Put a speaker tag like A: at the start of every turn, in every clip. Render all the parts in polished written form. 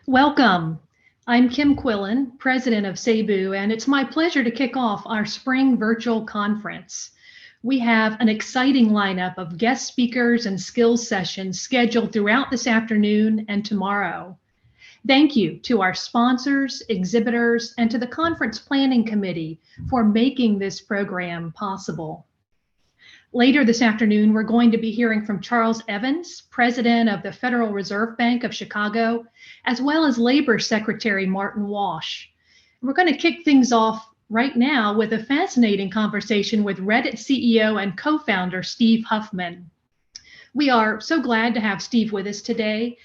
A: Welcome. I'm Kim Quillen, president of Cebu, and it's my pleasure to kick off our spring virtual conference. We have an exciting lineup of guest speakers and skills sessions scheduled throughout this afternoon and tomorrow. Thank you to our sponsors, exhibitors, and to the Conference Planning Committee for making this program possible. Later this afternoon, we're going to be hearing from Charles Evans, president of the Federal Reserve Bank of Chicago, as well as Labor Secretary Martin Walsh. We're going to kick things off right now with a fascinating conversation with Reddit CEO and co-founder Steve Huffman. We are so glad to have Steve with us today.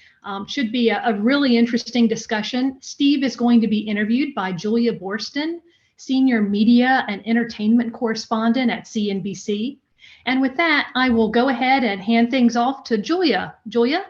A: Should be a really interesting discussion. Steve is going to be interviewed by Julia Boorstin, senior media and entertainment correspondent at CNBC. And with that, I will go ahead and hand things off to Julia. Julia?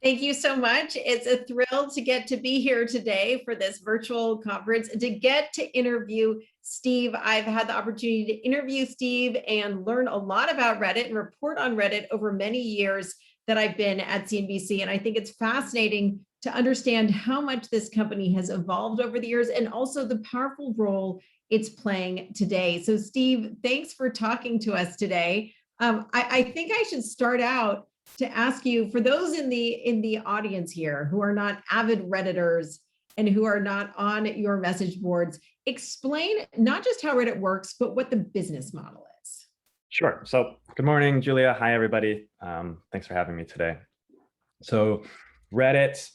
B: Thank you so much. It's a thrill to get to be here today for this virtual conference and to get to interview Steve. I've had the opportunity to interview Steve and learn a lot about Reddit and report on Reddit over many years that I've been at CNBC. And I think it's fascinating to understand how much this company has evolved over the years and also the powerful role it's playing today. So Steve, thanks for talking to us today. I think I should start out to ask you, for those in the audience here who are not avid Redditors and who are not on your message boards, explain not just how Reddit works, but what the business model is.
C: Sure. So good morning, Julia. Hi, everybody. Thanks for having me today. So Reddit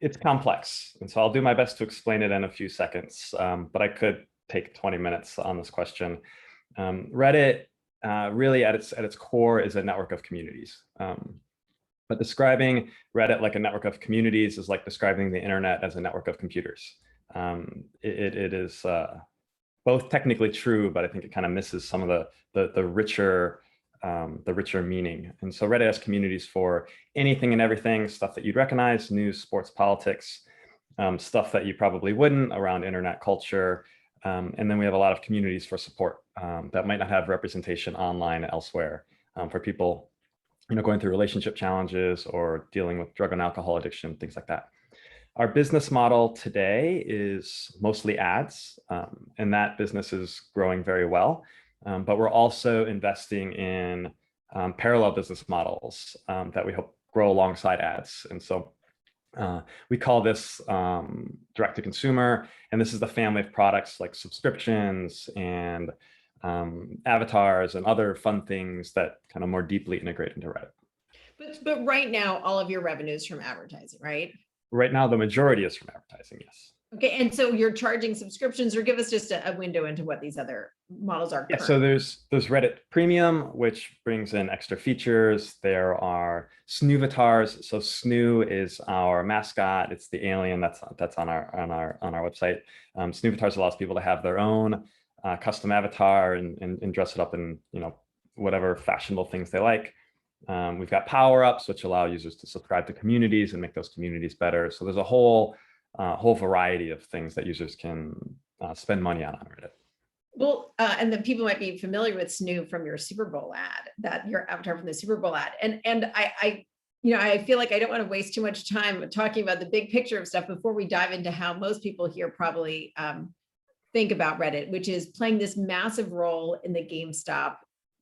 C: it's complex. And so I'll do my best to explain it in a few seconds, but I could take 20 minutes on this question. Reddit really at its core is a network of communities. But describing Reddit like a network of communities is like describing the internet as a network of computers. It is both technically true, but I think it kind of misses some of the richer meaning. And so Reddit has communities for anything and everything, stuff that you'd recognize, news, sports, politics, stuff that you probably wouldn't around internet culture. And then we have a lot of communities for support that might not have representation online elsewhere, for people, going through relationship challenges or dealing with drug and alcohol addiction, things like that. Our business model today is mostly ads, and that business is growing very well. But we're also investing in parallel business models that we hope grow alongside ads. And so we call this direct to consumer. And this is the family of products like subscriptions and avatars and other fun things that kind of more deeply integrate into Reddit.
B: But right now, all of your revenue is from advertising, right?
C: Right now, the majority is from advertising, yes.
B: Okay, and so you're charging subscriptions, or give us just a window into what these other models are.
C: Yeah, so there's Reddit Premium, which brings in extra features. There are Snoovatars. So Snoo is our mascot. It's the alien that's on our website. Snoovatars allows people to have their own custom avatar and dress it up in whatever fashionable things they like. We've got power-ups, which allow users to subscribe to communities and make those communities better. So there's a whole variety of things that users can spend money on Reddit.
B: Well, and then people might be familiar with Snoo from your Super Bowl ad, your avatar from the Super Bowl ad. And I feel like I don't want to waste too much time talking about the big picture of stuff before we dive into how most people here probably think about Reddit, which is playing this massive role in the GameStop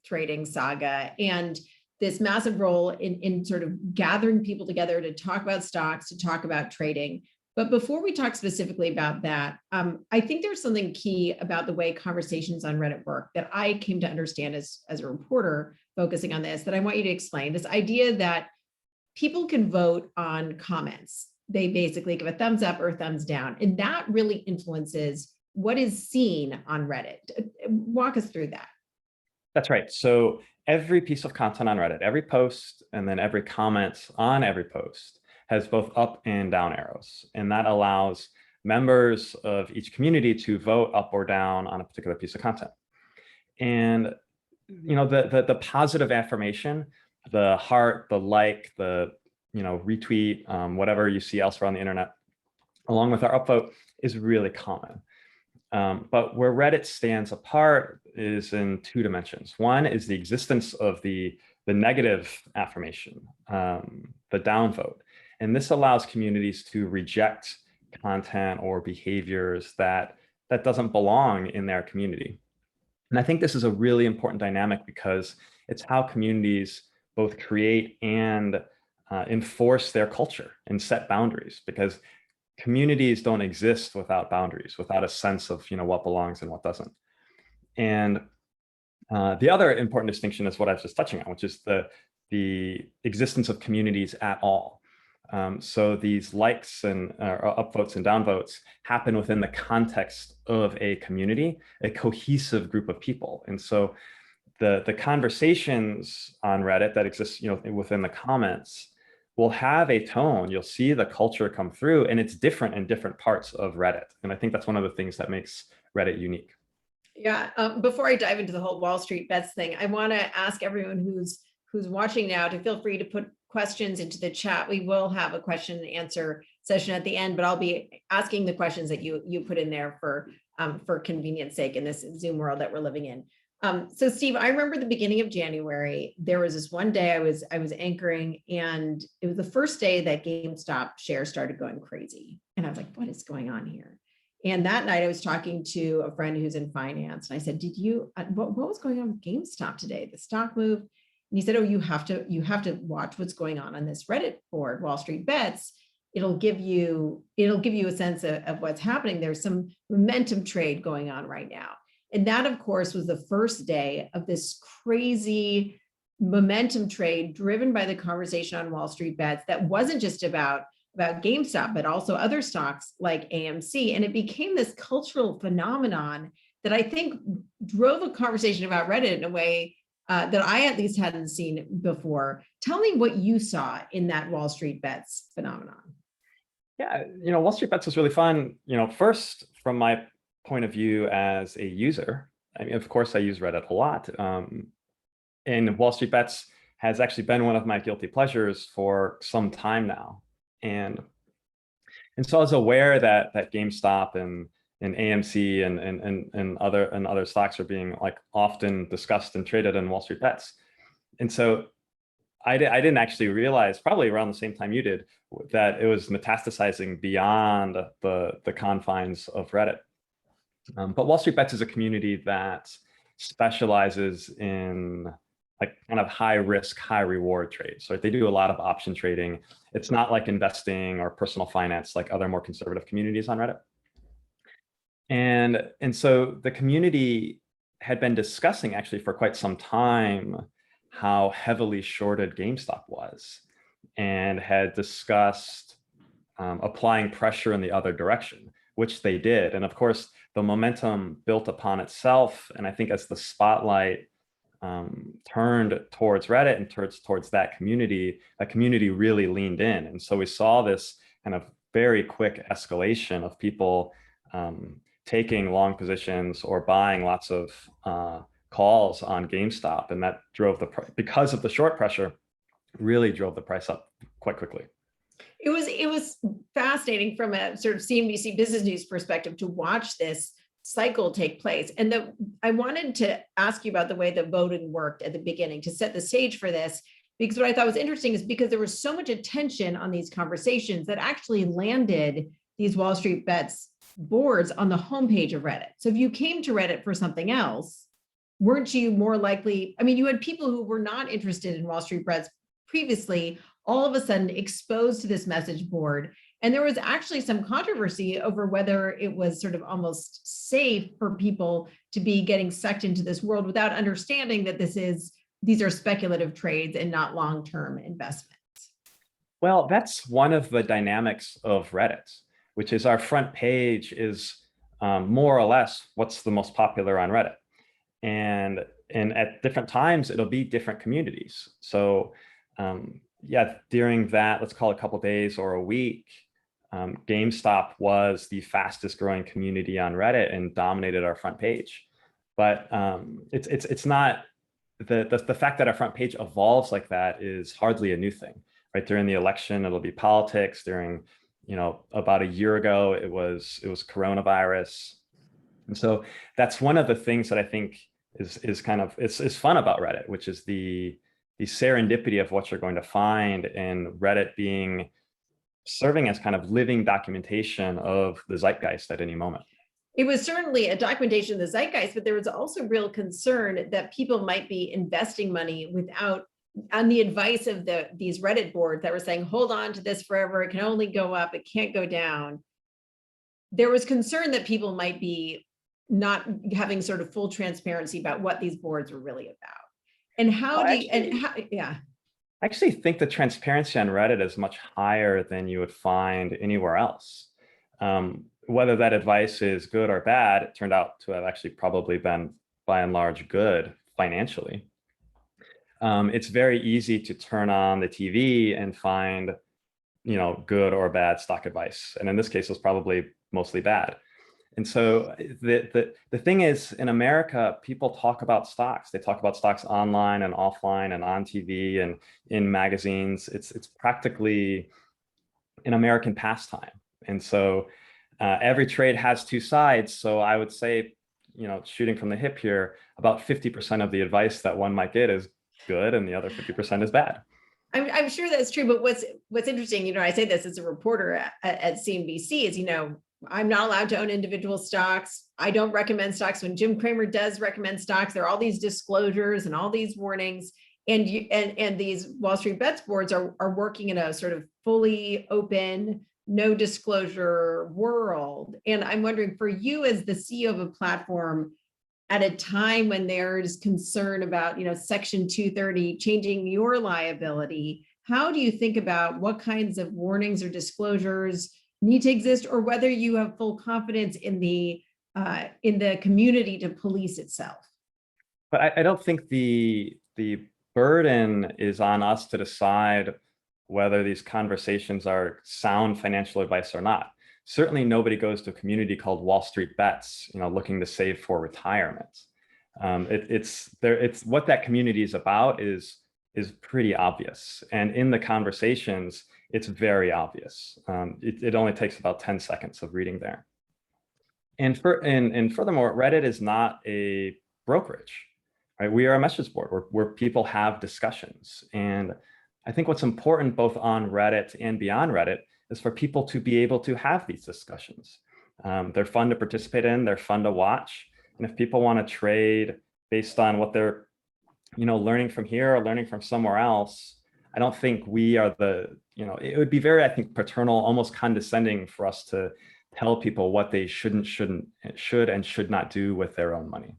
B: trading saga and this massive role in sort of gathering people together to talk about stocks, to talk about trading. But before we talk specifically about that, I think there's something key about the way conversations on Reddit work that I came to understand as a reporter focusing on this, that I want you to explain. This idea that people can vote on comments. They basically give a thumbs up or a thumbs down, and that really influences what is seen on Reddit. Walk us through that.
C: That's right. So every piece of content on Reddit, every post, and then every comment on every post has both up and down arrows. And that allows members of each community to vote up or down on a particular piece of content. And the positive affirmation, the heart, the like, the retweet, whatever you see elsewhere on the internet, along with our upvote, is really common. But where Reddit stands apart is in two dimensions. One is the existence of the negative affirmation, the downvote. And this allows communities to reject content or behaviors that doesn't belong in their community. And I think this is a really important dynamic because it's how communities both create and enforce their culture and set boundaries, because communities don't exist without boundaries, without a sense of what belongs and what doesn't. And the other important distinction is what I was just touching on, which is the existence of communities at all. So these likes and upvotes and downvotes happen within the context of a community, a cohesive group of people. And so the conversations on Reddit that exist within the comments will have a tone. You'll see the culture come through, and it's different in different parts of Reddit. And I think that's one of the things that makes Reddit unique.
B: Yeah. Before I dive into the whole Wall Street bets thing, I want to ask everyone who's watching now to feel free to put questions into the chat. We will have a question and answer session at the end, but I'll be asking the questions that you put in there for convenience sake in this Zoom world that we're living in. So Steve, I remember the beginning of January, there was this one day I was anchoring, and it was the first day that GameStop shares started going crazy. And I was like, what is going on here? And that night I was talking to a friend who's in finance, and I said, what was going on with GameStop today? The stock moved. And he said, oh, you have to watch what's going on this Reddit board, Wall Street Bets. It'll give you a sense of what's happening. There's some momentum trade going on right now. And that, of course, was the first day of this crazy momentum trade driven by the conversation on Wall Street Bets that wasn't just about GameStop, but also other stocks like AMC. And it became this cultural phenomenon that I think drove a conversation about Reddit in a way that I at least hadn't seen before. Tell me what you saw in that Wall Street Bets phenomenon.
C: Yeah, Wall Street Bets was really fun. First, from my point of view as a user, I mean, of course, I use Reddit a lot. And Wall Street Bets has actually been one of my guilty pleasures for some time now. And so I was aware that GameStop and AMC and other stocks are being often discussed and traded in Wall Street Bets. And so I didn't actually realize, probably around the same time you did, that it was metastasizing beyond the confines of Reddit. But Wall Street Bets is a community that specializes in kind of high risk, high reward trades. So they do a lot of option trading. It's not like investing or personal finance like other more conservative communities on Reddit. And so the community had been discussing actually for quite some time how heavily shorted GameStop was, and had discussed applying pressure in the other direction, which they did. And of course, the momentum built upon itself. And I think as the spotlight turned towards Reddit and towards that community really leaned in. And so we saw this kind of very quick escalation of people taking long positions or buying lots of calls on GameStop. And that drove because of the short pressure, really drove the price up quite quickly.
B: It was fascinating from a sort of CNBC Business News perspective to watch this cycle take place. And I wanted to ask you about the way the voting worked at the beginning to set the stage for this, because what I thought was interesting is because there was so much attention on these conversations that actually landed these Wall Street Bets boards on the homepage of Reddit. So if you came to Reddit for something else, weren't you more likely? I mean, you had people who were not interested in Wall Street Bets previously, all of a sudden exposed to this message board. And there was actually some controversy over whether it was sort of almost safe for people to be getting sucked into this world without understanding that these are speculative trades and not long-term investments.
C: Well, that's one of the dynamics of Reddit, which is our front page is more or less what's the most popular on Reddit. And at different times, it'll be different communities. So during that, let's call it a couple of days or a week, GameStop was the fastest growing community on Reddit and dominated our front page. But it's not the fact that our front page evolves like that is hardly a new thing, right? During the election, it'll be politics. During, about a year ago, it was coronavirus. And so that's one of the things that I think is kind of is fun about Reddit, which is the serendipity of what you're going to find, and Reddit being serving as kind of living documentation of the zeitgeist at any moment.
B: It was certainly a documentation of the zeitgeist, but there was also real concern that people might be investing money without, on the advice of these Reddit boards that were saying, hold on to this forever, it can only go up, it can't go down. There was concern that people might be not having sort of full transparency about what these boards were really about. And how
C: Well,
B: do you, and how, yeah.
C: I actually think the transparency on Reddit is much higher than you would find anywhere else. Whether that advice is good or bad, it turned out to have actually probably been, by and large, good financially. It's very easy to turn on the TV and find, good or bad stock advice. And in this case, it was probably mostly bad. And so the thing is, in America, people talk about stocks. They talk about stocks online and offline and on TV and in magazines. It's practically an American pastime. And so every trade has two sides. So I would say, shooting from the hip here, about 50% of the advice that one might get is good and the other 50% is bad.
B: I'm sure that's true, but what's interesting, I say this as a reporter at CNBC, is, I'm not allowed to own individual stocks. I don't recommend stocks. When Jim Cramer does recommend stocks, there are all these disclosures and all these warnings. And these Wall Street Bets boards are working in a sort of fully open, no disclosure world. And I'm wondering, for you as the CEO of a platform, at a time when there's concern about, Section 230 changing your liability, how do you think about what kinds of warnings or disclosures need to exist, or whether you have full confidence in the community to police itself?
C: But I don't think the burden is on us to decide whether these conversations are sound financial advice or not. Certainly nobody goes to a community called Wall Street Bets, looking to save for retirement. It's what that community is about is pretty obvious. And in the conversations, it's very obvious. It only takes about 10 seconds of reading there. And furthermore, Reddit is not a brokerage, right? We are a message board where people have discussions. And I think what's important both on Reddit and beyond Reddit is for people to be able to have these discussions. They're fun to participate in, they're fun to watch. And if people want to trade based on what they're learning from here or learning from somewhere else, I don't think we are it would be very, I think, paternal, almost condescending for us to tell people what they should and should not do with their own money.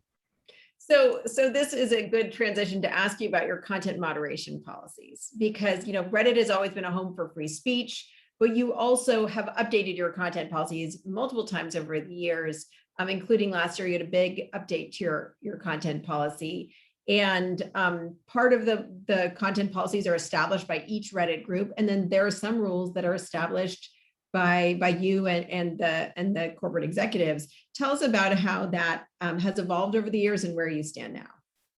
B: So this is a good transition to ask you about your content moderation policies, because Reddit has always been a home for free speech, but you also have updated your content policies multiple times over the years, including last year. You had a big update to your content policy. And part of the content policies are established by each Reddit group, and then there are some rules that are established by you and the corporate executives. Tell us about how that has evolved over the years and where you stand now.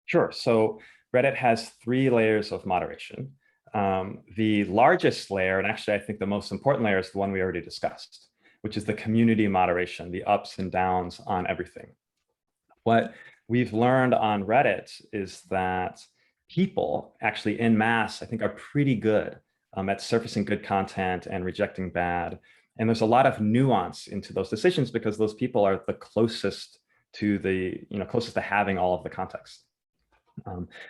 C: Sure. So Reddit has 3 layers of moderation. The largest layer, and actually I think the most important layer, is the one we already discussed, which is the community moderation, the ups and downs on everything. What we've learned on Reddit is that people actually en masse, I think, are pretty good at surfacing good content and rejecting bad. And there's a lot of nuance into those decisions because those people are the closest to closest to having all of the context.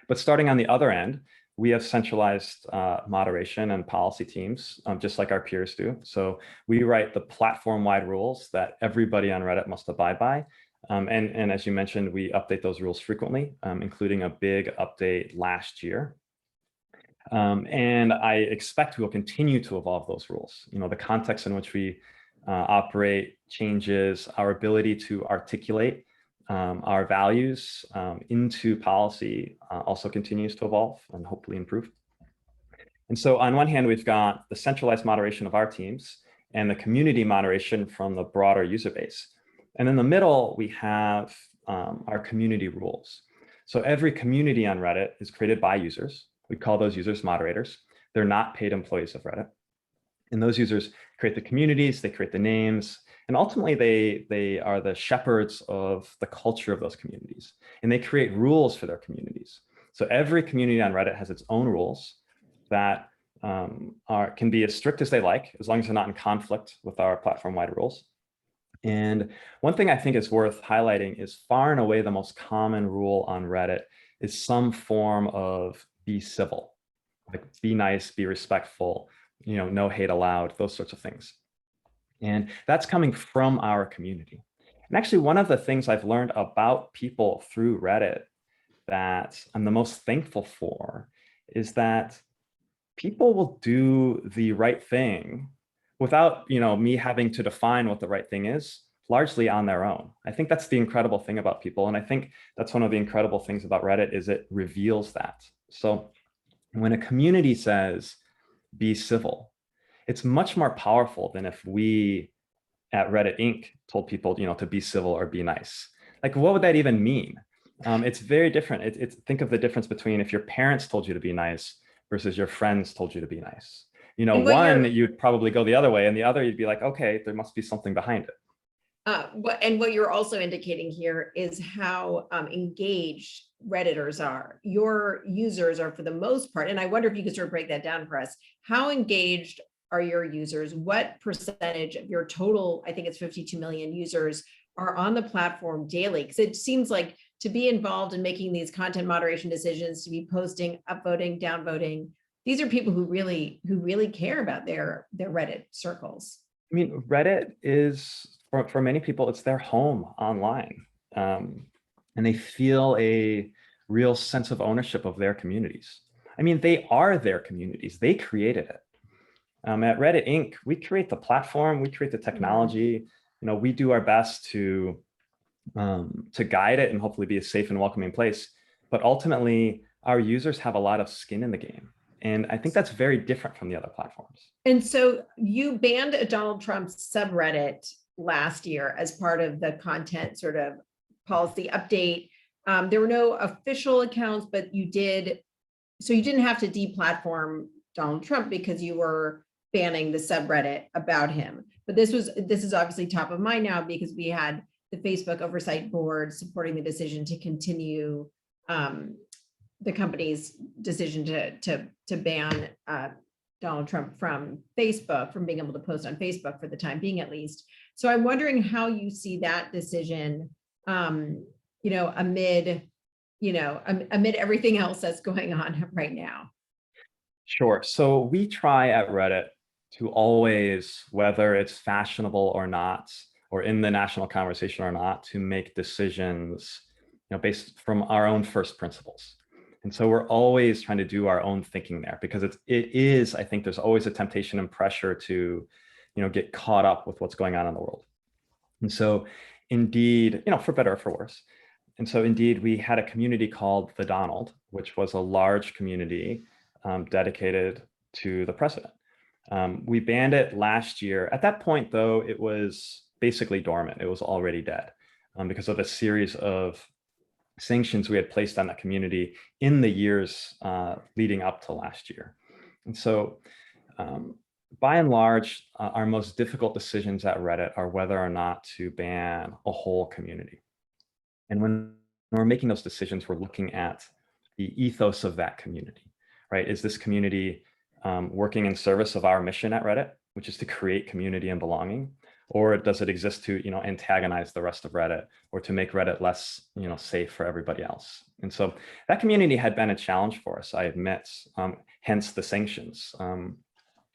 C: But starting on the other end, we have centralized moderation and policy teams, just like our peers do. So we write the platform-wide rules that everybody on Reddit must abide by. And as you mentioned, we update those rules frequently, including a big update last year. And I expect we will continue to evolve those rules. The context in which we operate changes, our ability to articulate our values into policy also continues to evolve and hopefully improve. And so on one hand, we've got the centralized moderation of our teams and the community moderation from the broader user base. And in the middle, we have our community rules. So every community on Reddit is created by users. We call those users moderators. They're not paid employees of Reddit. And those users create the communities, they create the names, and ultimately they are the shepherds of the culture of those communities. And they create rules for their communities. So every community on Reddit has its own rules that can be as strict as they like, as long as they're not in conflict with our platform-wide rules. And one thing I think is worth highlighting is far and away the most common rule on Reddit is some form of be civil, like be nice, be respectful, no hate allowed, those sorts of things. And that's coming from our community. And actually, one of the things I've learned about people through Reddit that I'm the most thankful for is that people will do the right thing without, me having to define what the right thing is, largely on their own. I think that's the incredible thing about people. And I think that's one of the incredible things about Reddit is it reveals that. So when a community says, be civil, it's much more powerful than if we at Reddit Inc. told people, to be civil or be nice. Like, what would that even mean? It's very different. Think of the difference between if your parents told you to be nice versus your friends told you to be nice. One, you'd probably go the other way, and the other, you'd be like, okay, there must be something behind it.
B: And what you're also indicating here is how engaged Redditors are. Your users are, for the most part, and I wonder if you could sort of break that down for us. How engaged are your users? What percentage of your total, I think it's 52 million users, are on the platform daily? Because it seems like to be involved in making these content moderation decisions, to be posting, upvoting, downvoting, these are people who really care about their Reddit circles.
C: I mean, Reddit is, for many people, it's their home online. And they feel a real sense of ownership of their communities. I mean, they are their communities. They created it. At Reddit Inc., we create the platform, we create the technology. We do our best to guide it and hopefully be a safe and welcoming place. But ultimately, our users have a lot of skin in the game. And I think that's very different from the other platforms.
B: And so you banned a Donald Trump subreddit last year as part of the content sort of policy update. There were no official accounts, but you didn't have to deplatform Donald Trump because you were banning the subreddit about him. But this is obviously top of mind now because we had the Facebook Oversight Board supporting the decision to continue the company's decision to ban Donald Trump from Facebook, from being able to post on Facebook for the time being, at least. So I'm wondering how you see that decision, amid everything else that's going on right now.
C: Sure. So we try at Reddit to always, whether it's fashionable or not, or in the national conversation or not, to make decisions, based from our own first principles. And so we're always trying to do our own thinking there because it is, I think there's always a temptation and pressure to, get caught up with what's going on in the world. And so indeed, for better or for worse. And so indeed, we had a community called The Donald, which was a large community dedicated to the president. We banned it last year. At that point, though, it was basically dormant. It was already dead because of a series of sanctions we had placed on that community in the years leading up to last year. And so by and large, our most difficult decisions at Reddit are whether or not to ban a whole community. And when we're making those decisions, we're looking at the ethos of that community, right? Is this community working in service of our mission at Reddit, which is to create community and belonging? Or does it exist to, antagonize the rest of Reddit or to make Reddit less, safe for everybody else? And so that community had been a challenge for us, I admit, hence the sanctions.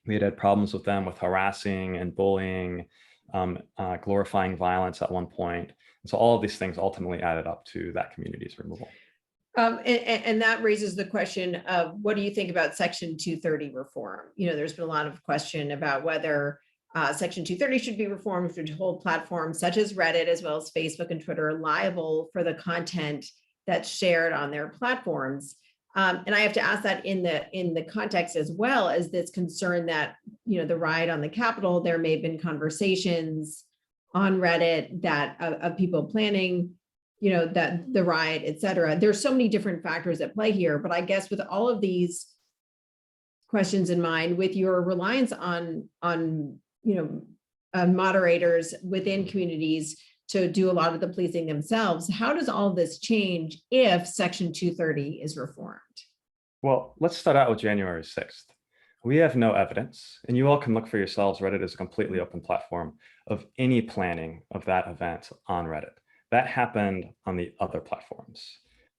C: We had problems with them with harassing and bullying, glorifying violence at one point. And so all of these things ultimately added up to that community's removal.
B: And that raises the question of what do you think about Section 230 reform? There's been a lot of question about whether Section 230 should be reformed to hold platforms such as Reddit, as well as Facebook and Twitter, liable for the content that's shared on their platforms. And I have to ask that in the context as well as this concern that, the riot on the Capitol, there may have been conversations on Reddit that of people planning, that the riot, et cetera. There's so many different factors at play here, but I guess with all of these questions in mind, with your reliance on moderators within communities to do a lot of the policing themselves, how does all this change if Section 230 is reformed?
C: Well, let's start out with January 6th. we have no evidence, and you all can look for yourselves. Reddit is a completely open platform of any planning of that event on Reddit. That happened on the other platforms.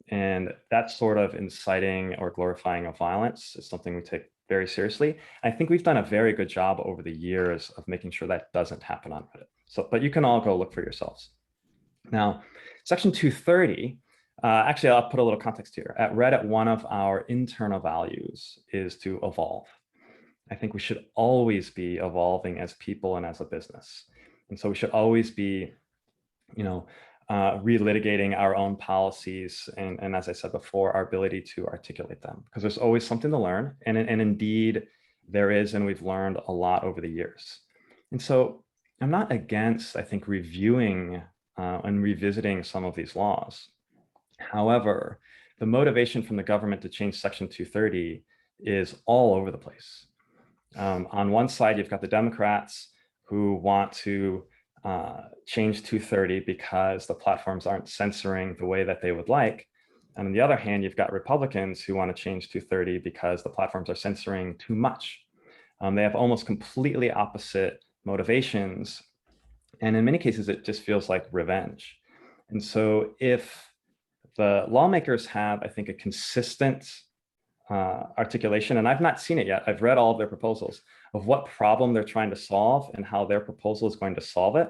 C: And that sort of inciting or glorifying of violence is something we take very seriously. I think we've done a very good job over the years of making sure that doesn't happen on Reddit. So, but you can all go look for yourselves. Now, Section 230, actually, I'll put a little context here. At Reddit, one of our internal values is to evolve. I think we should always be evolving as people and as a business. And so we should always be, relitigating our own policies and as I said before, our ability to articulate them, because there's always something to learn. And indeed there is, and we've learned a lot over the years. And so I'm not against, I think, reviewing and revisiting some of these laws. However, the motivation from the government to change Section 230 is all over the place. On one side, you've got the Democrats who want to change 230 because the platforms aren't censoring the way that they would like. And on the other hand, you've got Republicans who want to change 230 because the platforms are censoring too much. They have almost completely opposite motivations. And in many cases, it just feels like revenge. And so if the lawmakers have, I think, a consistent articulation, and I've not seen it yet. I've read all of their proposals of what problem they're trying to solve and how their proposal is going to solve it.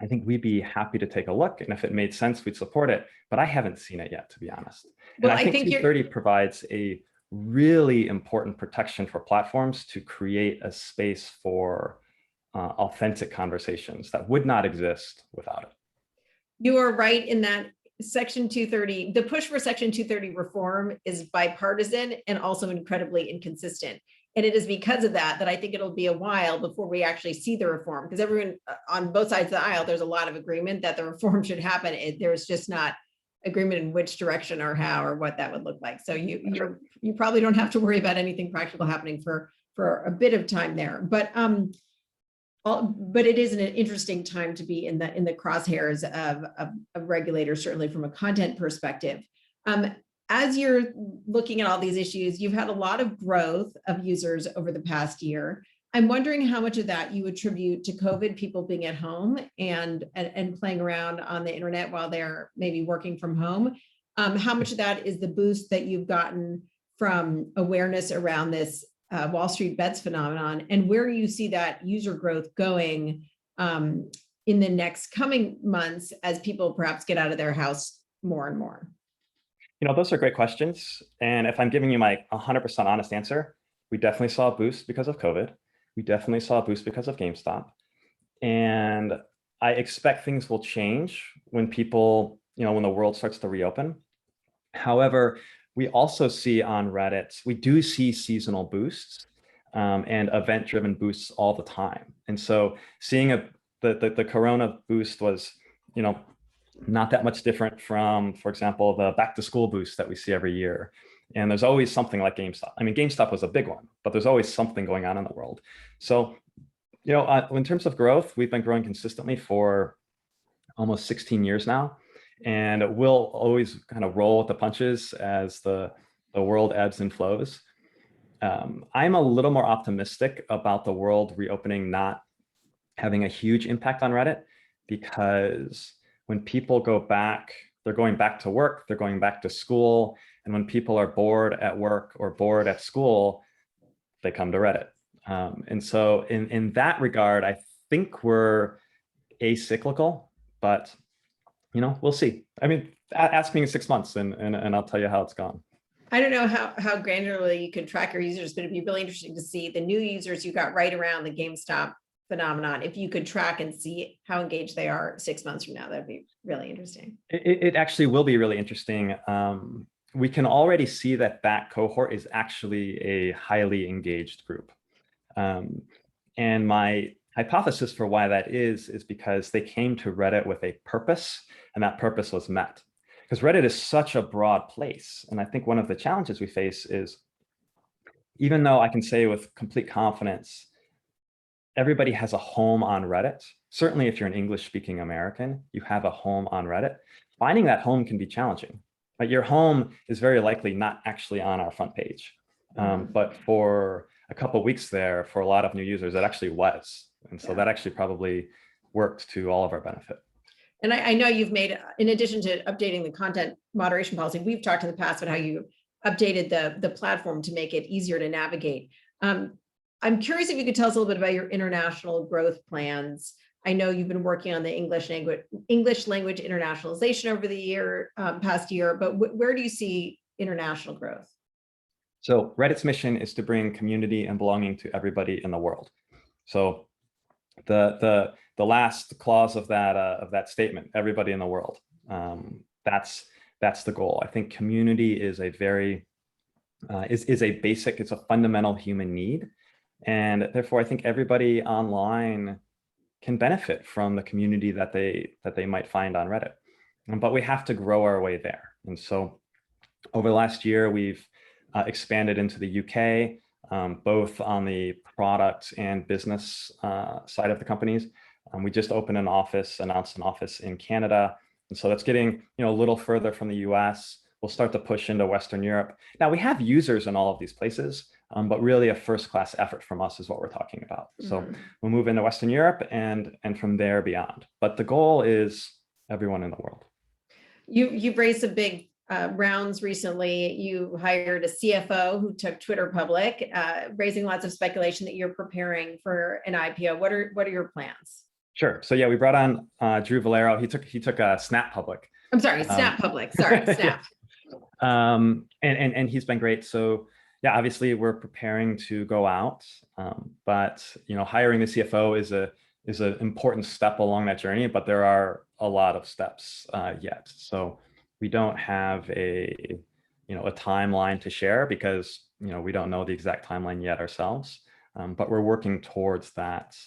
C: I think we'd be happy to take a look, and if it made sense, we'd support it. But I haven't seen it yet, to be honest.
B: Well,
C: and I think 230 provides a really important protection for platforms to create a space for authentic conversations that would not exist without it.
B: You are right in that Section 230, the push for Section 230 reform is bipartisan and also incredibly inconsistent. And it is because of that I think it'll be a while before we actually see the reform, because everyone on both sides of the aisle, there's a lot of agreement that the reform should happen. There's just not agreement in which direction or how or what that would look like. So you probably don't have to worry about anything practical happening for a bit of time there. But it is an interesting time to be in the crosshairs of regulators, certainly from a content perspective. As you're looking at all these issues, you've had a lot of growth of users over the past year. I'm wondering how much of that you attribute to COVID, people being at home and playing around on the internet while they're maybe working from home. How much of that is the boost that you've gotten from awareness around this Wall Street bets phenomenon, and where you see that user growth going in the next coming months as people perhaps get out of their house more and more?
C: Those are great questions. And if I'm giving you my 100% honest answer, we definitely saw a boost because of COVID. We definitely saw a boost because of GameStop. And I expect things will change when people, when the world starts to reopen. However, we also see on Reddit, we do see seasonal boosts and event-driven boosts all the time. And so seeing the Corona boost was, not that much different from, for example, the back-to-school boost that we see every year. And there's always something like GameStop. I mean, GameStop was a big one, but there's always something going on in the world. So, in terms of growth, we've been growing consistently for almost 16 years now. And we'll always kind of roll with the punches as the world ebbs and flows. I'm a little more optimistic about the world reopening not having a huge impact on Reddit, because when people go back, they're going back to work, they're going back to school. And when people are bored at work or bored at school, they come to Reddit. And so in that regard, I think we're acyclical, but we'll see. I mean, ask me in 6 months and I'll tell you how it's gone.
B: I don't know how granularly you can track your users, but it'd be really interesting to see the new users you got right around the GameStop phenomenon. If you could track and see how engaged they are 6 months from now, that'd be really interesting.
C: It actually will be really interesting. We can already see that cohort is actually a highly engaged group. And my hypothesis for why that is because they came to Reddit with a purpose, and that purpose was met. Because Reddit is such a broad place. And I think one of the challenges we face is, even though I can say with complete confidence, everybody has a home on Reddit. Certainly if you're an English-speaking American, you have a home on Reddit. Finding that home can be challenging. But your home is very likely not actually on our front page. But for a couple of weeks there, for a lot of new users, it actually was. And so that actually probably worked to all of our benefit.
B: And I know you've made, in addition to updating the content moderation policy, we've talked in the past about how you updated the platform to make it easier to navigate. I'm curious if you could tell us a little bit about your international growth plans. I know you've been working on the English language internationalization over the past year, but where do you see international growth?
C: So Reddit's mission is to bring community and belonging to everybody in the world. So the last clause of that statement, everybody in the world, that's the goal. I think community is a very is a basic, it's a fundamental human need, and therefore I think everybody online can benefit from the community that they might find on Reddit. But we have to grow our way there. And so over the last year, we've expanded into the UK, both on the product and business side of the companies. We just opened an office, announced an office in Canada. And so that's getting a little further from the US. We'll start to push into Western Europe. Now we have users in all of these places, but really a first-class effort from us is what we're talking about. So we'll move into Western Europe and from there beyond. But the goal is everyone in the world.
B: You've raised some big rounds recently. You hired a CFO who took Twitter public, raising lots of speculation that you're preparing for an IPO. What are your plans?
C: Sure. So yeah, we brought on Drew Valero. He took a Snap public.
B: I'm sorry, Snap public. Sorry, Snap.
C: And he's been great. So yeah, obviously we're preparing to go out, but hiring the CFO is an important step along that journey. But there are a lot of steps yet. So we don't have a timeline to share because we don't know the exact timeline yet ourselves. But we're working towards that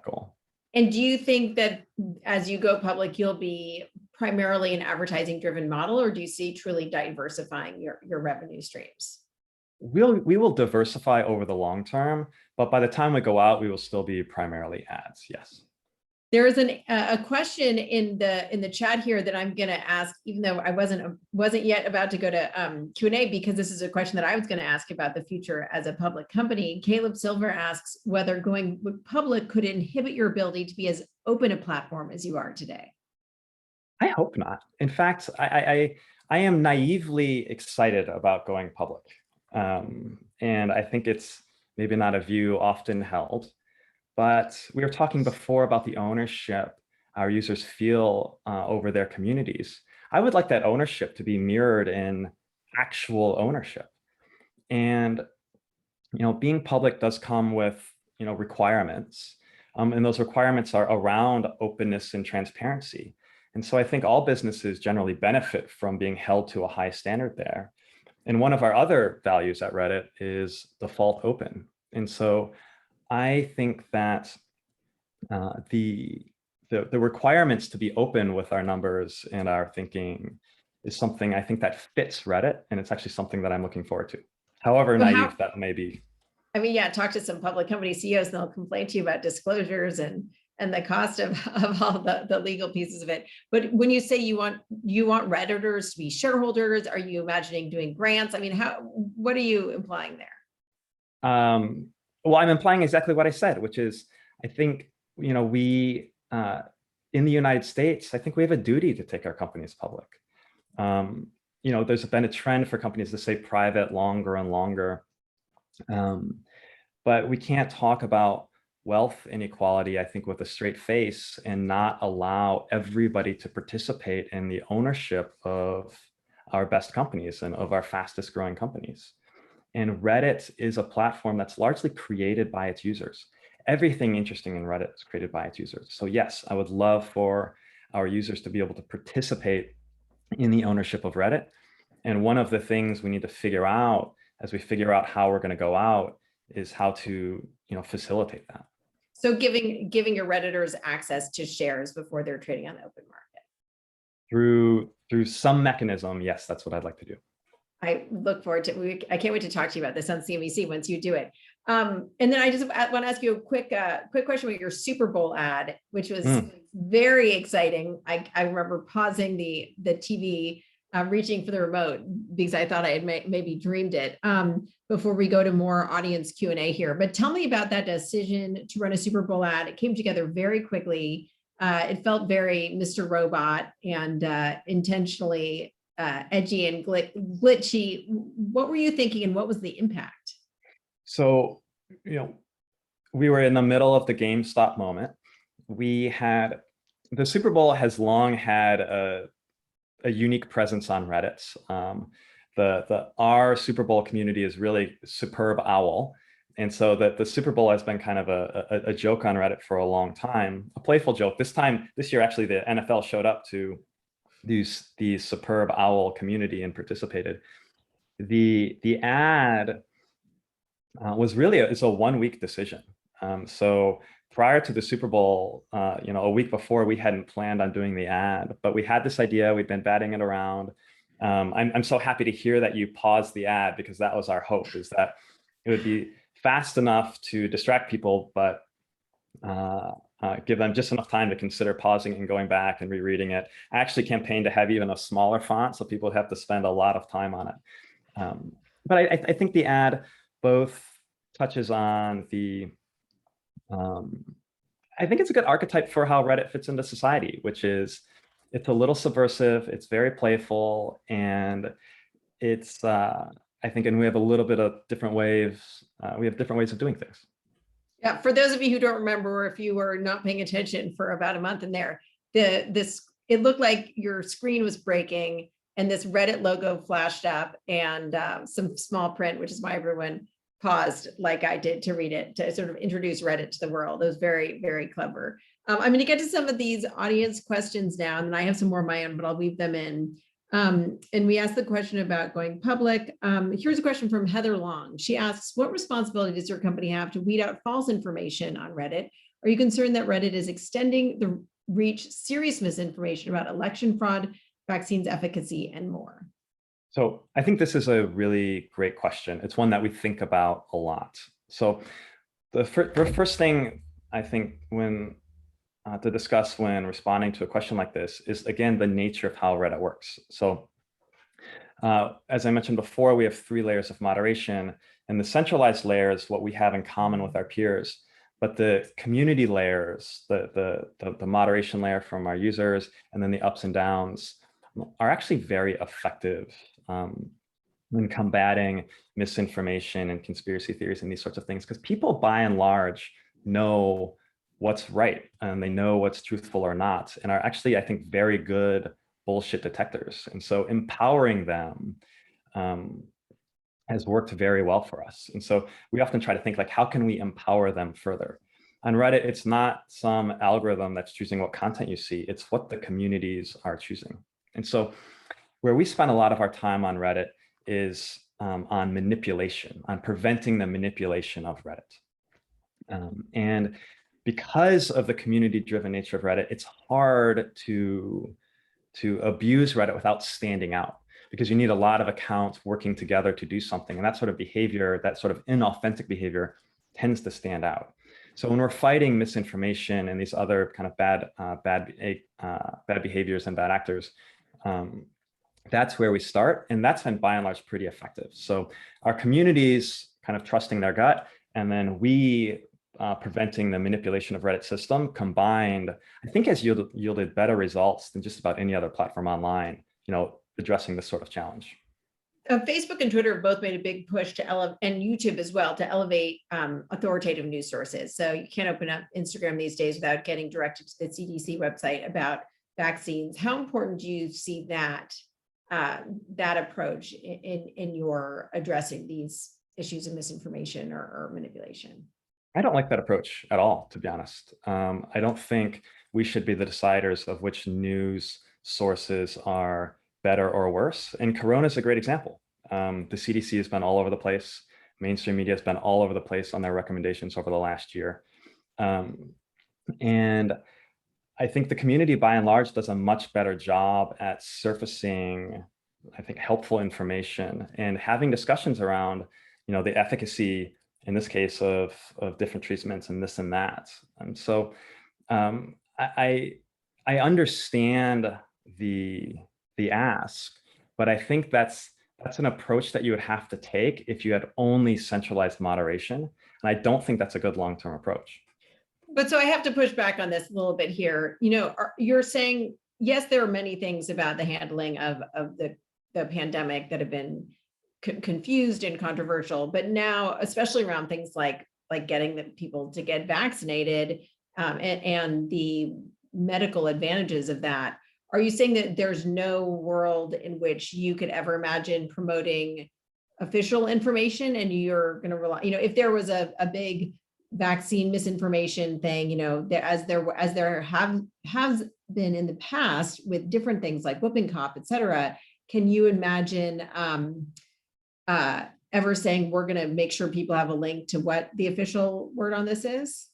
C: goal.
B: And do you think that as you go public, you'll be primarily an advertising driven model, or do you see truly diversifying your revenue streams?
C: We will diversify over the long term, but by the time we go out, we will still be primarily ads. Yes.
B: There is a question in the chat here that I'm going to ask, even though I wasn't yet about to go to Q&A, because this is a question that I was going to ask about the future as a public company. Caleb Silver asks whether going public could inhibit your ability to be as open a platform as you are today.
C: I hope not. In fact, I am naively excited about going public, and I think it's maybe not a view often held. But we were talking before about the ownership our users feel over their communities. I would like that ownership to be mirrored in actual ownership. And being public does come with requirements, and those requirements are around openness and transparency. And so I think all businesses generally benefit from being held to a high standard there. And one of our other values at Reddit is default open. And so I think that the requirements to be open with our numbers and our thinking is something I think that fits Reddit, and it's actually something that I'm looking forward to. However naive that may be.
B: I mean, yeah, talk to some public company CEOs and they'll complain to you about disclosures and the cost of all the legal pieces of it. But when you say you want Redditors to be shareholders, are you imagining doing grants? I mean, what are you implying there?
C: Well, I'm implying exactly what I said, which is I think, we in the United States, I think we have a duty to take our companies public. There's been a trend for companies to stay private longer and longer. But we can't talk about wealth inequality, I think, with a straight face and not allow everybody to participate in the ownership of our best companies and of our fastest growing companies. And Reddit is a platform that's largely created by its users. Everything interesting in Reddit is created by its users. So yes, I would love for our users to be able to participate in the ownership of Reddit. And one of the things we need to figure out as we figure out how we're going to go out is how to, facilitate that.
B: So giving your Redditors access to shares before they're trading on the open market.
C: Through some mechanism, yes, that's what I'd like to do.
B: I look forward to I can't wait to talk to you about this on CNBC once you do it. And then I just want to ask you a quick question about your Super Bowl ad, which was very exciting. I remember pausing the TV reaching for the remote because I thought I had maybe dreamed it before we go to more audience Q&A here. But tell me about that decision to run a Super Bowl ad. It came together very quickly. It felt very Mr. Robot and intentionally edgy and glitchy. What were you thinking and what was the impact?
C: So, we were in the middle of the GameStop moment. The Super Bowl has long had a unique presence on Reddit. Our Super Bowl community is really superb owl. And so the Super Bowl has been kind of a joke on Reddit for a long time, a playful joke. This year, actually, the NFL showed up to the superb owl community and participated. The ad was really it's a 1 week decision. So prior to the Super Bowl, a week before, we hadn't planned on doing the ad, but we had this idea. We'd been batting it around. I'm so happy to hear that you paused the ad, because that was our hope, is that it would be fast enough to distract people, but give them just enough time to consider pausing and going back and rereading it. I actually campaigned to have even a smaller font, so people would have to spend a lot of time on it. But I think the ad both touches on I think it's a good archetype for how Reddit fits into society, which is it's a little subversive, it's very playful, and it's, I think, and we have a little bit of different ways, we have different ways of doing things.
B: Yeah, for those of you who don't remember, or if you were not paying attention for about a month in there, it looked like your screen was breaking and this Reddit logo flashed up and some small print, which is why everyone paused like I did to read it, to sort of introduce Reddit to the world. It was very, very clever. I'm going to get to some of these audience questions now, and then I have some more of my own, but I'll weave them in. And we asked the question about going public. Here's a question from Heather Long. She asks, what responsibility does your company have to weed out false information on Reddit? Are you concerned that Reddit is extending the reach serious misinformation about election fraud, vaccines efficacy, and more?
C: So I think this is a really great question. It's one that we think about a lot. So the first thing I think to discuss when responding to a question like this is, again, the nature of how Reddit works. So as I mentioned before, we have 3 layers of moderation, and the centralized layer is what we have in common with our peers. But the community layers, the moderation layer from our users, and then the ups and downs are actually very effective when combating misinformation and conspiracy theories and these sorts of things, because people by and large know what's right and they know what's truthful or not, and are actually, I think, very good bullshit detectors. And so empowering them has worked very well for us. And so we often try to think, like, how can we empower them further? On Reddit, it's not some algorithm that's choosing what content you see, it's what the communities are choosing. And so where we spend a lot of our time on Reddit is on manipulation, on preventing the manipulation of Reddit. And because of the community-driven nature of Reddit, it's hard to abuse Reddit without standing out, because you need a lot of accounts working together to do something. And that sort of behavior, that sort of inauthentic behavior, tends to stand out. So when we're fighting misinformation and these other kind of bad behaviors and bad actors, that's where we start, and that's been by and large pretty effective. So our communities kind of trusting their gut, and then we preventing the manipulation of Reddit system combined, I think, has yielded better results than just about any other platform online, addressing this sort of challenge.
B: Facebook and Twitter have both made a big push to elevate, and YouTube as well, to elevate authoritative news sources. So you can't open up Instagram these days without getting directed to the CDC website about vaccines. How important do you see that approach in your addressing these issues of misinformation or manipulation?
C: I don't like that approach at all, to be honest. I don't think we should be the deciders of which news sources are better or worse. And Corona is a great example. The CDC has been all over the place. Mainstream media has been all over the place on their recommendations over the last year. And I think the community by and large does a much better job at surfacing, I think, helpful information and having discussions around, the efficacy, in this case, of different treatments and this and that. And so I understand the ask, But I think that's an approach that you would have to take if you had only centralized moderation. And I don't think that's a good long-term approach.
B: But so I have to push back on this a little bit here. You're saying, yes, there are many things about the handling of the pandemic that have been confused and controversial, but now, especially around things like getting the people to get vaccinated, and the medical advantages of that. Are you saying that there's no world in which you could ever imagine promoting official information, and you're going to rely, if there was a big vaccine misinformation thing, as there has been in the past with different things like whooping cough, et cetera, can you imagine ever saying we're going to make sure people have a link to what the official word on this is?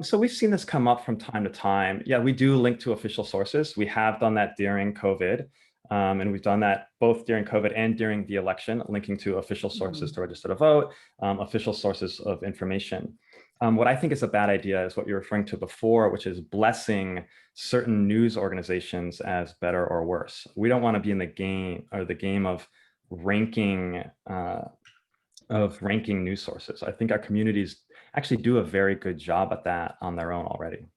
C: So we've seen this come up from time to time. Yeah, we do link to official sources. We have done that during COVID, and we've done that both during COVID and during the election, linking to official sources to register to vote, official sources of information. What I think is a bad idea is what you're referring to before, which is blessing certain news organizations as better or worse. We don't want to be in the game of ranking news sources. I think our communities actually do a very good job at that on their own already.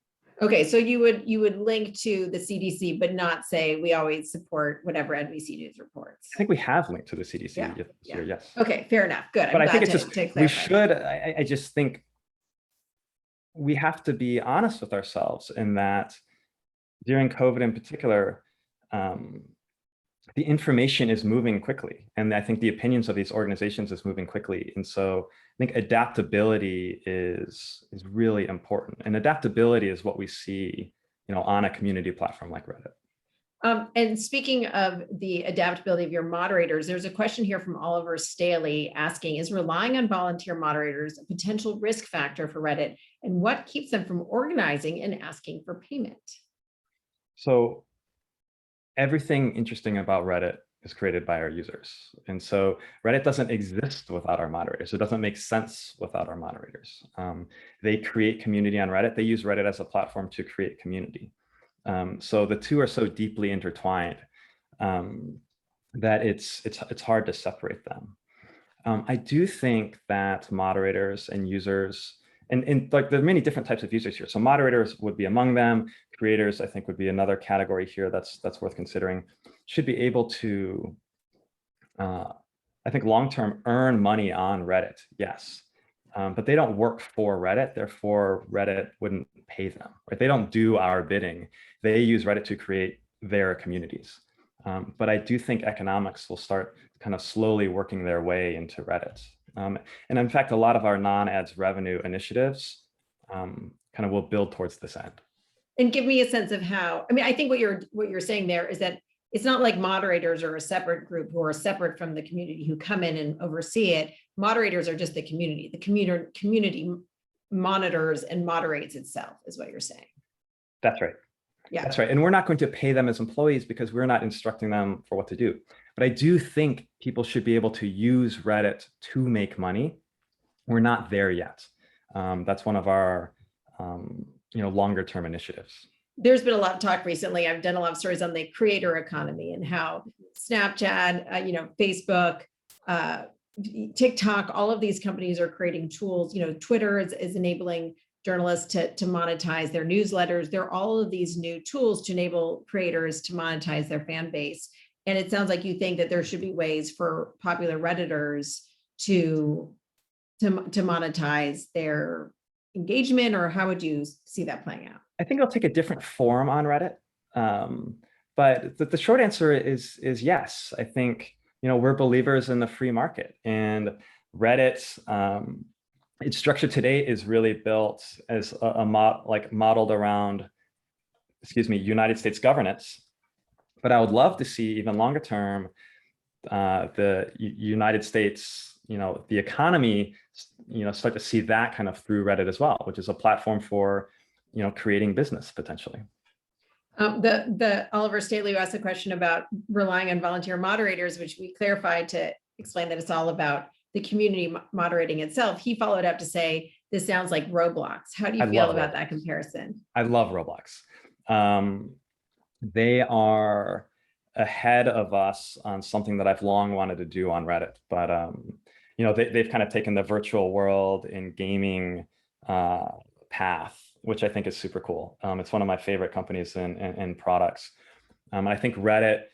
B: Okay, so you would link to the CDC, but not say we always support whatever NBC News reports.
C: I think we have linked to the CDC
B: this
C: year, yes.
B: Okay, fair enough. Good.
C: But I think it's just, we should, I just think we have to be honest with ourselves in that during COVID in particular, the information is moving quickly. And I think the opinions of these organizations is moving quickly. And so I think adaptability is really important. And adaptability is what we see, on a community platform like Reddit.
B: And speaking of the adaptability of your moderators, there's a question here from Oliver Staley asking, is relying on volunteer moderators a potential risk factor for Reddit? And what keeps them from organizing and asking for payment?
C: So everything interesting about Reddit is created by our users. And so Reddit doesn't exist without our moderators. It doesn't make sense without our moderators. They create community on Reddit. They use Reddit as a platform to create community. So the two are so deeply intertwined that it's hard to separate them. I do think that moderators and users, and like there are many different types of users here. So moderators would be among them. Creators, I think, would be another category here that's worth considering. Should be able to, I think, long-term earn money on Reddit, yes. But they don't work for Reddit, therefore Reddit wouldn't pay them, right? They don't do our bidding. They use Reddit to create their communities. But I do think economics will start kind of slowly working their way into Reddit. And in fact, a lot of our non-ads revenue initiatives kind of will build towards this end.
B: And give me a sense of how, I think what you're saying there is that it's not like moderators are a separate group who are separate from the community who come in and oversee it. Moderators are just the community. The community monitors and moderates itself, is what you're saying.
C: That's right.
B: Yeah,
C: that's right. And we're not going to pay them as employees because we're not instructing them for what to do. But I do think people should be able to use Reddit to make money. We're not there yet. That's one of our longer term initiatives.
B: There's been a lot of talk recently. I've done a lot of stories on the creator economy and how Snapchat, Facebook, TikTok, all of these companies are creating tools. Twitter is enabling journalists to monetize their newsletters. There are all of these new tools to enable creators to monetize their fan base. And it sounds like you think that there should be ways for popular Redditors to monetize their engagement, or how would you see that playing out?
C: I think it'll take a different form on Reddit. But the short answer is yes. I think, we're believers in the free market, and Reddit, its structure today is really built as modeled around, United States governance. But I would love to see even longer term, the United States, the economy, start to see that kind of through Reddit as well, which is a platform for, creating business potentially.
B: The Oliver Staley asked a question about relying on volunteer moderators, which we clarified to explain that it's all about the community moderating itself. He followed up to say, this sounds like Roblox. How do you feel about that comparison?
C: I love Roblox. They are ahead of us on something that I've long wanted to do on Reddit. But they've kind of taken the virtual world and gaming path, which I think is super cool. It's one of my favorite companies and products. I think Reddit,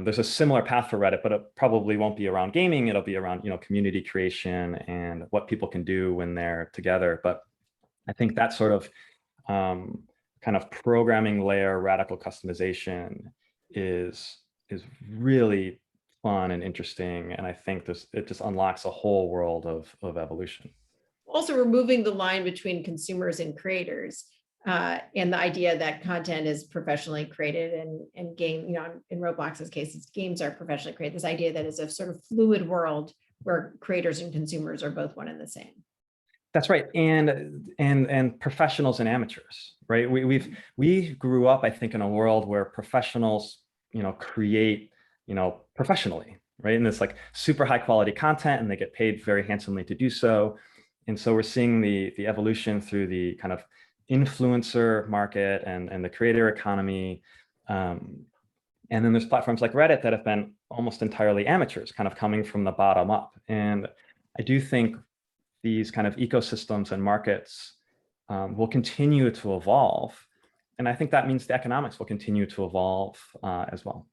C: there's a similar path for Reddit, but it probably won't be around gaming. It'll be around community creation and what people can do when they're together. But I think that sort of kind of programming layer radical customization is really fun and interesting. And I think it just unlocks a whole world of evolution.
B: Also removing the line between consumers and creators, and the idea that content is professionally created and game, in Roblox's case, games are professionally created. This idea that is a sort of fluid world where creators and consumers are both one and the same.
C: That's right, and professionals and amateurs, right? We grew up, I think, in a world where professionals, create, professionally, right? And it's like super high quality content, and they get paid very handsomely to do so. And so we're seeing the evolution through the kind of influencer market and the creator economy. And then there's platforms like Reddit that have been almost entirely amateurs, kind of coming from the bottom up. And I do think these kind of ecosystems and markets will continue to evolve. And I think that means the economics will continue to evolve as well.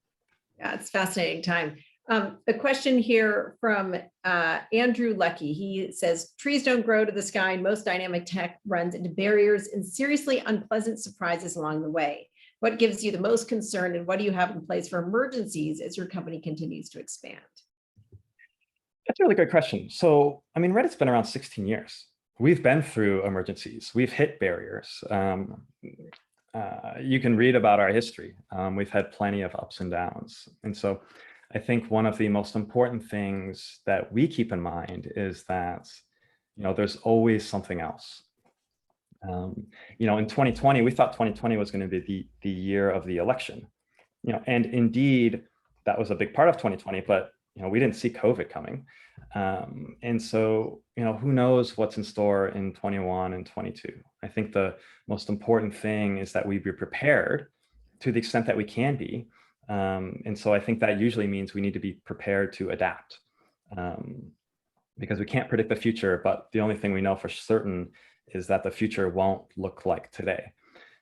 B: Yeah, it's a fascinating time. A question here from Andrew Lucky. He says, trees don't grow to the sky, and most dynamic tech runs into barriers and seriously unpleasant surprises along the way. What gives you the most concern, and what do you have in place for emergencies as your company continues to expand?
C: That's a really good question. So, I mean, Reddit's been around 16 years. We've been through emergencies. We've hit barriers. You can read about our history. We've had plenty of ups and downs. And so I think one of the most important things that we keep in mind is that, there's always something else. In 2020, we thought 2020 was going to be the year of the election, and indeed that was a big part of 2020, but we didn't see COVID coming. And so, who knows what's in store in 21 and 22. I think the most important thing is that we be prepared to the extent that we can be. And so I think that usually means we need to be prepared to adapt, because we can't predict the future, but the only thing we know for certain is that the future won't look like today.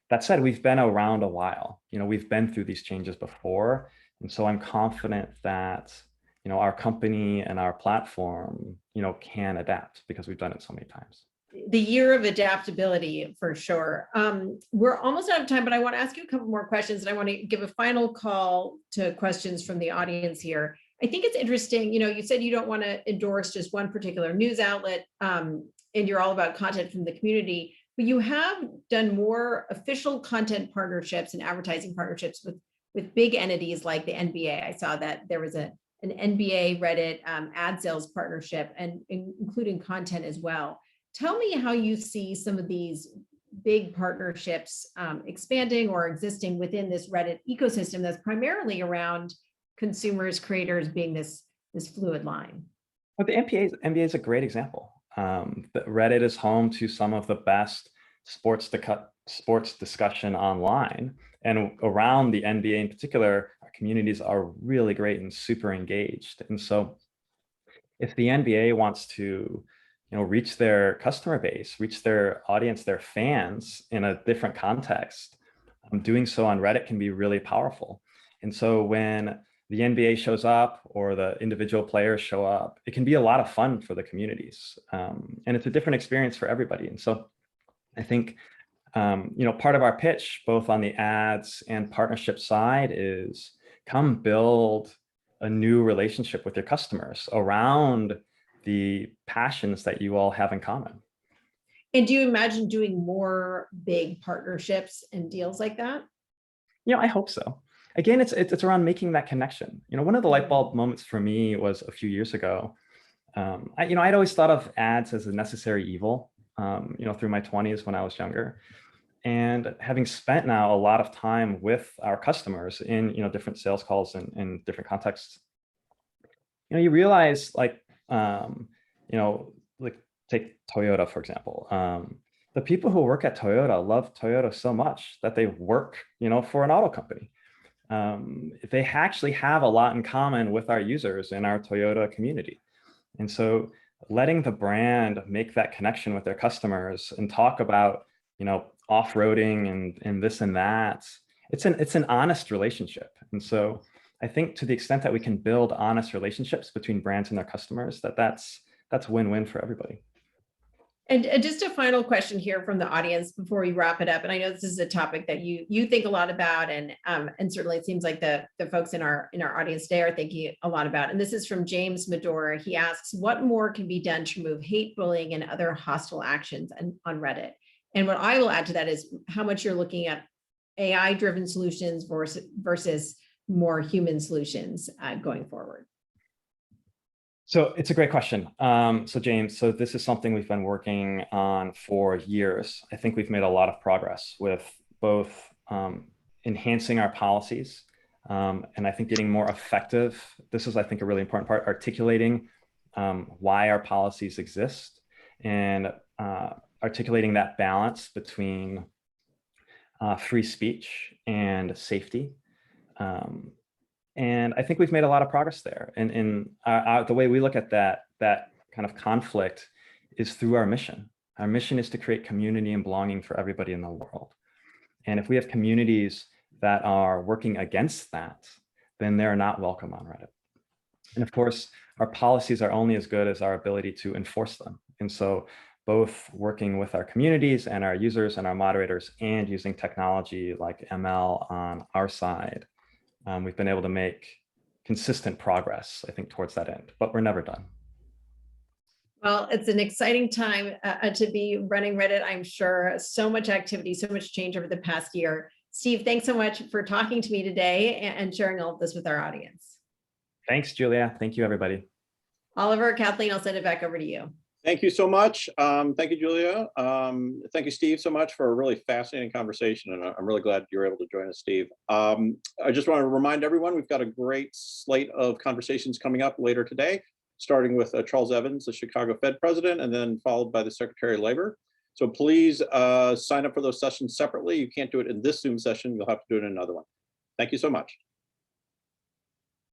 C: That said, we've been around a while. We've been through these changes before. And so I'm confident that our company and our platform, can adapt because we've done it so many times.
B: The year of adaptability, for sure. We're almost out of time, but I want to ask you a couple more questions, and I want to give a final call to questions from the audience here. I think it's interesting, you said you don't want to endorse just one particular news outlet, and you're all about content from the community, but you have done more official content partnerships and advertising partnerships with big entities like the NBA. I saw that there was an NBA Reddit ad sales partnership, and including content as well. Tell me how you see some of these big partnerships expanding or existing within this Reddit ecosystem that's primarily around consumers, creators being this fluid line.
C: Well, the NBA is a great example. Reddit is home to some of the best sports discussion online, and around the NBA in particular, our communities are really great and super engaged. And so if the NBA wants to reach their customer base, reach their audience, their fans in a different context, doing so on Reddit can be really powerful. And so when the NBA shows up or the individual players show up, it can be a lot of fun for the communities. And it's a different experience for everybody. And so I think, part of our pitch, both on the ads and partnership side, is come build a new relationship with your customers around the passions that you all have in common.
B: And do you imagine doing more big partnerships and deals like that?
C: I hope so. Again, it's around making that connection. One of the light bulb moments for me was a few years ago. I'd always thought of ads as a necessary evil, through my 20s when I was younger. And having spent now a lot of time with our customers in, different sales calls and in different contexts, you realize like take Toyota, for example. The people who work at Toyota love Toyota so much that they work, for an auto company. they actually have a lot in common with our users in our Toyota community. And so letting the brand make that connection with their customers and talk about, off-roading and this and that, it's an honest relationship. And so I think to the extent that we can build honest relationships between brands and their customers, that's win-win for everybody.
B: And just a final question here from the audience before we wrap it up. And I know this is a topic that you think a lot about, and certainly it seems like the folks in our audience today are thinking a lot about. And this is from James Medora. He asks, what more can be done to remove hate, bullying, and other hostile actions on Reddit? And what I will add to that is how much you're looking at AI-driven solutions versus more human solutions going forward.
C: So it's a great question. So James, this is something we've been working on for years. I think we've made a lot of progress with both enhancing our policies and I think getting more effective. This is, I think, a really important part, articulating why our policies exist and articulating that balance between free speech and safety. And I think we've made a lot of progress there. And the way we look at that kind of conflict is through our mission. Our mission is to create community and belonging for everybody in the world. And if we have communities that are working against that, then they're not welcome on Reddit. And of course, our policies are only as good as our ability to enforce them. And so both working with our communities and our users and our moderators and using technology like ML on our side, we've been able to make consistent progress, I think, towards that end, but we're never done.
B: Well, it's an exciting time to be running Reddit, I'm sure. So much activity, so much change over the past year. Steve, thanks so much for talking to me today and sharing all of this with our audience.
C: Thanks, Julia. Thank you, everybody.
B: Oliver, Kathleen, I'll send it back over to you.
D: Thank you so much. Thank you, Julia. Thank you, Steve, so much for a really fascinating conversation. And I'm really glad you were able to join us, Steve. I just want to remind everyone, we've got a great slate of conversations coming up later today, starting with Charles Evans, the Chicago Fed president, and then followed by the Secretary of Labor. So please sign up for those sessions separately. You can't do it in this Zoom session. You'll have to do it in another one. Thank you so much.